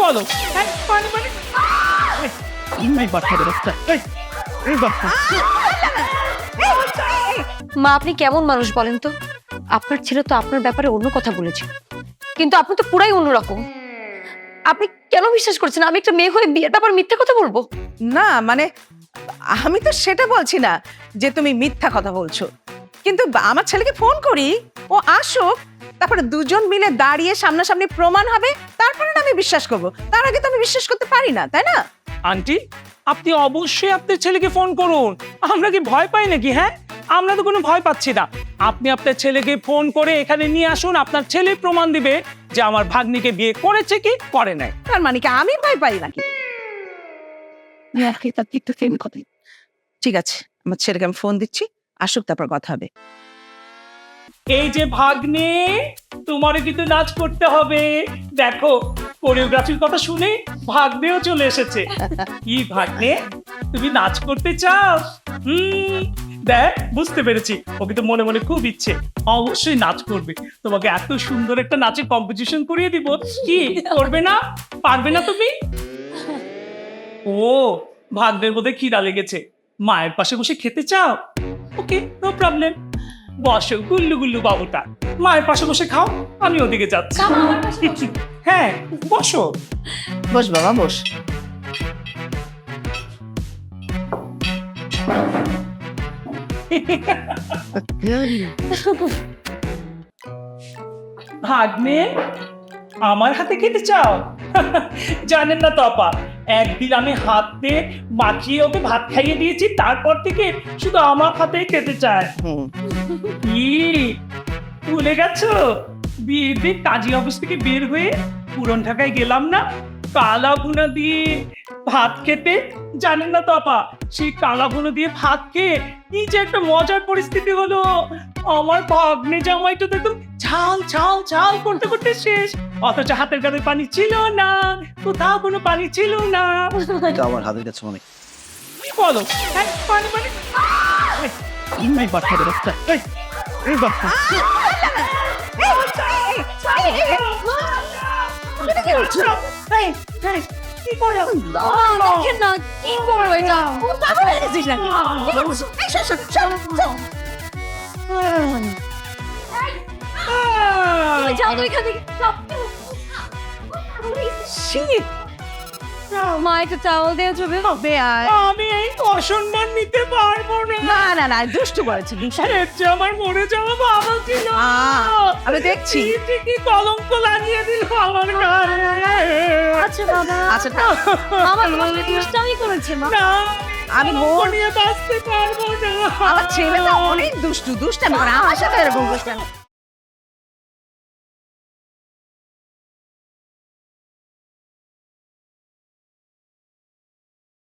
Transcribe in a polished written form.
বলো পানি পানি এই বাচ্চা বেরোচ্ছে এই বাচ্চা। মা আপনি কেমন মানুষ বলেন তো? আপনার ছেলে তো আপনার ব্যাপারে অন্য কথা বলেছে, কিন্তু আপনি তো পুরাই অন্যরকম। আপনি কেন বিশ্বাস করছেন আমি একটা মেয়ে হয়ে বিয়ের ব্যাপার মিথ্যা কথা বলবো? না মানে আমি তো সেটা বলছি না যে তুমি মিথ্যা কথা বলছো, কিন্তু আমার ছেলেকে ফোন করি, ও আসুক, তারপরে দুজন মিলে দাঁড়িয়ে সামনাসামনি প্রমাণ হবে, তারপরে না আমি বিশ্বাস করবো। তার আগে তো আমি বিশ্বাস করতে পারি না, তাই না? আন্টি আপনি অবশ্যই আপনার ছেলেকে ফোন করুন। আমরা কি ভয় পাই নাকি? হ্যাঁ, আমরা তো কোনো ভয় পাচ্ছি না। আপনি আপনার ছেলেকে ফোন করে এখানে নিয়ে আসুন, আপনার ছেলে প্রমাণ দিবে যে আমার ভাগ্নিকে বিয়ে করেছে কি করে নাই। তার মানে কি আমি ভয় পাই নাকি? ঠিক আছে, আমার ছেলেকে আমি ফোন দিচ্ছি, আসুক, তারপর কথা হবে। এই যে ভাগ্নে, তোমারও কিন্তু নাচ করতে হবে। দেখো কোরিওগ্রাফির কথা শুনে ভাগ্নেও চলে এসেছে। কি ভাগ্নে, তুমি নাচ করতে চাও? দেখ বুঝতে পেরেছি, ওকে তো মনে মনে খুব ইচ্ছে, অবশ্যই নাচ করবে। তোমাকে এত সুন্দর একটা নাচের কম্পিটিশন করিয়ে দিব। কি করবে না? পারবে না তুমি? ও, ভাগ্নের মধ্যে খিদা লেগেছে, মায়ের পাশে বসে খেতে চাও? ওকে, নো প্রবলেম, বসো গুল্লু গুল্লু বাবুটা, মায়ের পাশে বসে খাও, আমি ওদিকে যাচ্ছি। হ্যাঁ বসো। বস বাবা বস। ভাগ্নে, আমার হাতে খেতে চাও? জানেন না তো আপা, একদিন আমি হাতে মাখিয়ে ওকে ভাত খাইয়ে দিয়েছি, তারপর থেকে শুধু আমার হাতেই খেতে চায়। কি ভুলে গেছো? বিয়ের দিন কাজী অফিস থেকে বের হয়ে পুরন ঢাকায় গেলাম না কালা ভুনা দিয়ে ভাত খেতে? জানেন না তো আপা, সেই কালা ভুনা দিয়ে ভাত খেয়ে কি যে একটা মজার পরিস্থিতি হলো। আমার ভাগ্নে জামাই তো দেখুন ঝাল ঝাল ঝাল করতে করতে শেষ, অথচ হাতের কাছে পানি ছিল না, কোথাও কোনো পানি ছিল না। আমার হাতের কাছে অনেক। কি বলো? পানি পানি এই বাচ্চা বেরোচ্ছে এই বাচ্চা। কি করে? দেখেন না কি করবো এটা? যাও তো এখান থেকে, যাও। মা একটা টাওয়াল দিয়ে যাবে? আমি এই অসম্মান নিতে পারবো না। না না না, দুষ্টু করেছে। এর যে আমার মরে যাওয়া বাবা ছিল, আমি দেখছি। কি কলঙ্ক লাগিয়ে দিল আমার গায়ে। আচ্ছা বাবা, আচ্ছা আমার দুষ্টামি করেছে মা। না, আমি কলঙ্ক নিয়ে বাঁচতে পারবো না। আমার ছেলেটা অনেক দুষ্টু, দুষ্টামি করে, আমার সাথে এরকম দুষ্টামি।